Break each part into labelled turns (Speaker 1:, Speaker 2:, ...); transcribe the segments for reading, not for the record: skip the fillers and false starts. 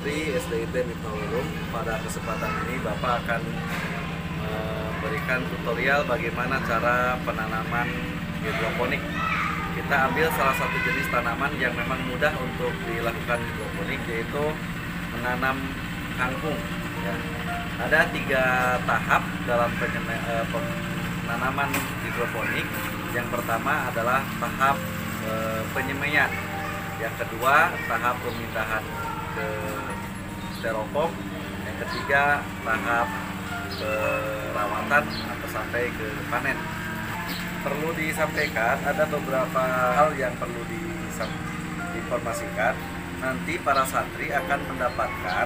Speaker 1: Santri SDIT Mitnolulung. Pada kesempatan ini Bapak akan memberikan tutorial bagaimana cara penanaman hidroponik. Kita ambil salah satu jenis tanaman yang memang mudah untuk dilakukan hidroponik, yaitu menanam kangkung. Ya. Ada 3 tahap dalam penanaman hidroponik. Yang pertama adalah tahap penyemaian. Yang kedua tahap pemindahan ke styrofoam. Yang ketiga tahap perawatan atau sampai ke panen. Perlu disampaikan ada beberapa hal yang perlu diinformasikan. Nanti para santri akan mendapatkan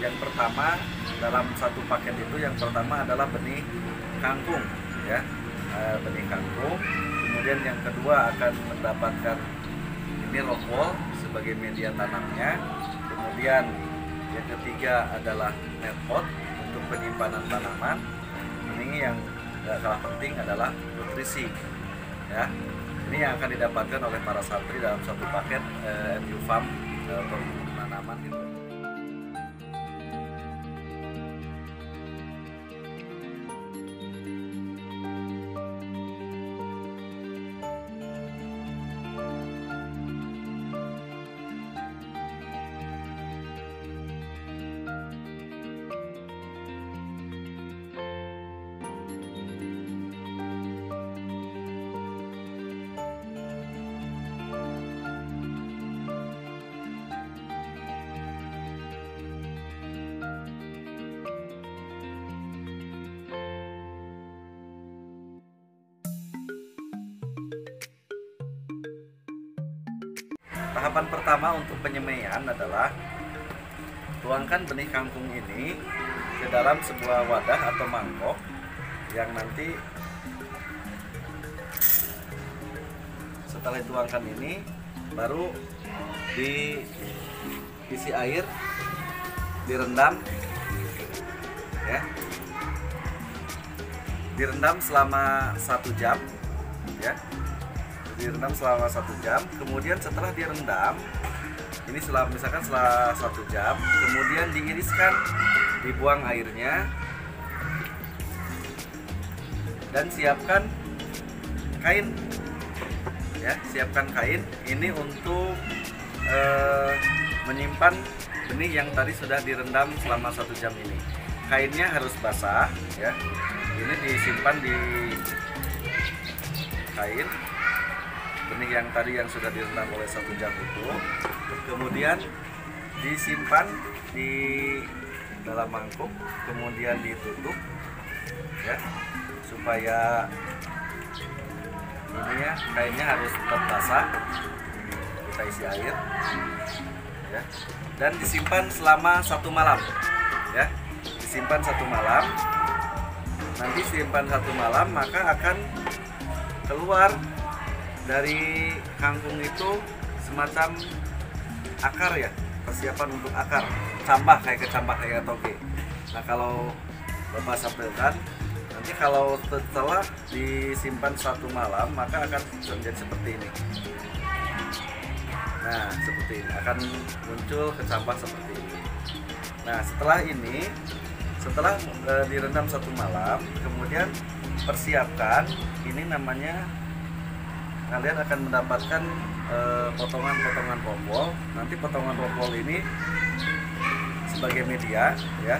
Speaker 1: yang pertama dalam satu paket itu, yang pertama adalah benih kangkung, ya, benih kangkung. Kemudian yang kedua akan mendapatkan ini rockwool sebagai media tanamnya. Kemudian yang ketiga adalah net pot untuk penyimpanan tanaman. Ini yang gak kalah penting adalah nutrisi, ya. Ini yang akan didapatkan oleh para santri dalam satu paket MU Farm penanaman gitu. Tahapan pertama untuk penyemaian adalah tuangkan benih kangkung ini ke dalam sebuah wadah atau mangkok yang nanti setelah dituangkan ini baru diisi air, direndam, ya, direndam selama 1 jam, ya. Direndam selama 1 jam. Kemudian setelah direndam ini misalkan setelah 1 jam, kemudian diiriskan, dibuang airnya, dan siapkan kain, ya, siapkan kain ini untuk menyimpan benih yang tadi sudah direndam selama 1 jam ini. Kainnya harus basah, ya. Ini disimpan di kain benih yang tadi yang sudah direndam oleh 1 jam itu, kemudian disimpan di dalam mangkuk, kemudian ditutup, ya, supaya ini, ya, kainnya harus tetap basah. Kita isi air, ya, dan disimpan selama 1 malam, ya, disimpan 1 malam. Nanti simpan 1 malam, maka akan keluar dari kangkung itu semacam akar, ya, persiapan untuk akar, cambah kayak toge. Nah, kalau Bapak sampaikan nanti kalau setelah disimpan 1 malam maka akan menjadi seperti ini. Nah, seperti ini akan muncul kecambah seperti ini. Nah, setelah direndam 1 malam, kemudian persiapkan, ini namanya kalian akan mendapatkan potongan-potongan rockwool. Nanti potongan rockwool ini sebagai media, ya.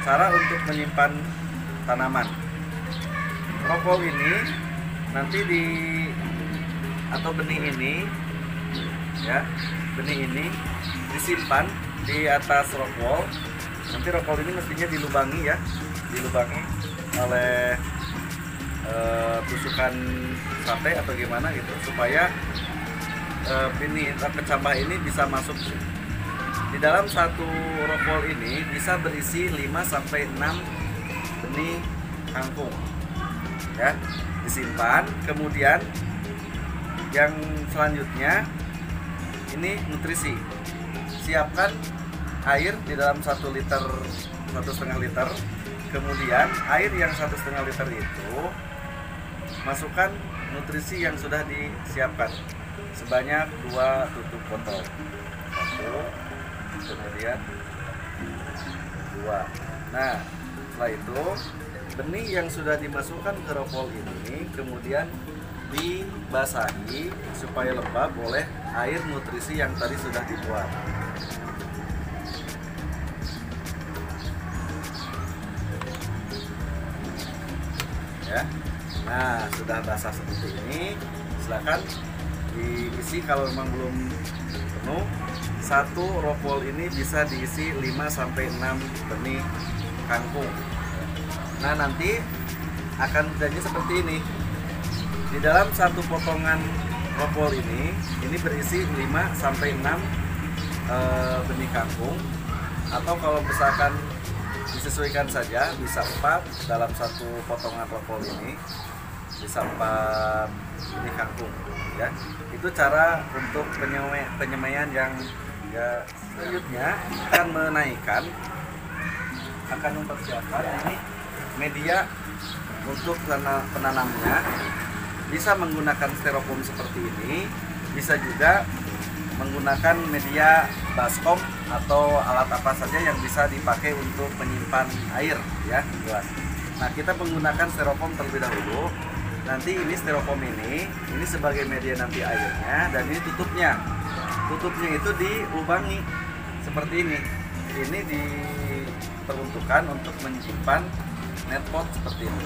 Speaker 1: Cara untuk menyimpan tanaman. Rockwool ini nanti benih ini, ya, benih ini disimpan di atas rockwool. Nanti rockwool ini mestinya dilubangi, ya, dilubangi oleh tusukan sate atau gimana gitu, supaya benih kecambah ini bisa masuk. Di dalam satu rockwool ini bisa berisi 5-6 benih kangkung, ya, disimpan. Kemudian yang selanjutnya ini nutrisi. Siapkan air di dalam 1 liter, 1,5 liter. Kemudian air yang 1,5 liter itu masukkan nutrisi yang sudah disiapkan sebanyak 2 tutup botol. 1, kemudian 2. Nah, setelah itu benih yang sudah dimasukkan ke ropol ini kemudian dibasahi supaya lembab oleh air nutrisi yang tadi sudah dibuat. Ya. Nah, sudah basah seperti ini, silakan diisi. Kalau memang belum penuh, satu ropol ini bisa diisi 5-6 benih kangkung. Nah, nanti akan jadi seperti ini. Di dalam satu potongan ropol ini berisi 5-6 benih kangkung, atau kalau misalkan disesuaikan saja bisa 4 dalam satu potongan ropol ini, bisa 4 benih kangkung ya. Itu cara untuk penyemaian yang ya selanjutnya akan menaikkan, akan mempersiapkan ini media untuk penanamnya. Bisa menggunakan styrofoam seperti ini, bisa juga menggunakan media baskom atau alat apa saja yang bisa dipakai untuk menyimpan air ya, jelas. Nah, kita menggunakan styrofoam terlebih dahulu. Nanti ini styrofoam ini sebagai media nanti airnya, dan ini tutupnya. Tutupnya itu dilubangi seperti ini. Ini diperuntukkan untuk menyimpan netpot seperti ini.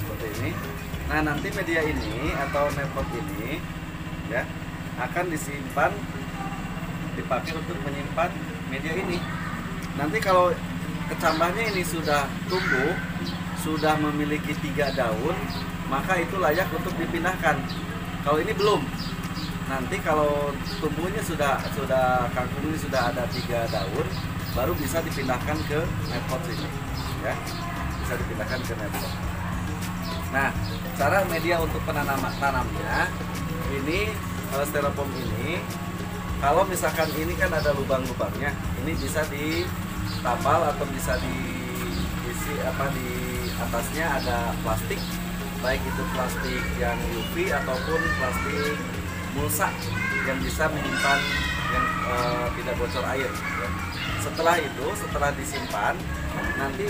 Speaker 1: Seperti ini. Nah, nanti media ini atau netpot ini ya akan disimpan, dipakai untuk menyimpan media ini. Nanti kalau kecambahnya ini sudah tumbuh, sudah memiliki 3 daun, maka itu layak untuk dipindahkan. Kalau ini belum, nanti kalau tumbuhnya sudah kangkung ini sudah ada 3 daun, baru bisa dipindahkan ke netpot ini ya, bisa dipindahkan ke netpot. Nah, cara media untuk tanamnya ini styrofoam ini, kalau misalkan ini kan ada lubang-lubangnya, ini bisa ditambal atau bisa diisi di atasnya ada plastik, baik itu plastik yang UV ataupun plastik mulsa yang bisa menyimpan yang tidak bocor air. Setelah itu, setelah disimpan, nanti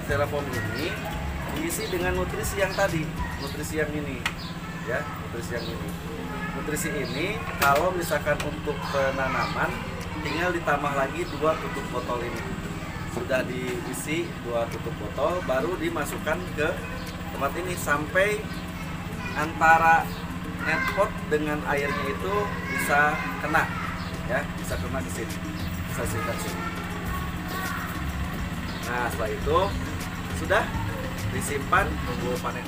Speaker 1: styrofoam ini diisi dengan nutrisi yang tadi, nutrisi yang ini ya, nutrisi yang ini. Nutrisi ini kalau misalkan untuk penanaman tinggal ditambah lagi 2 tutup botol ini. Sudah diisi 2 tutup botol, baru dimasukkan ke tempat ini sampai antara netpot dengan airnya itu bisa kena ya, bisa kena ke sini, bisa sikat sini. Nah, setelah itu sudah disimpan, tunggu panen.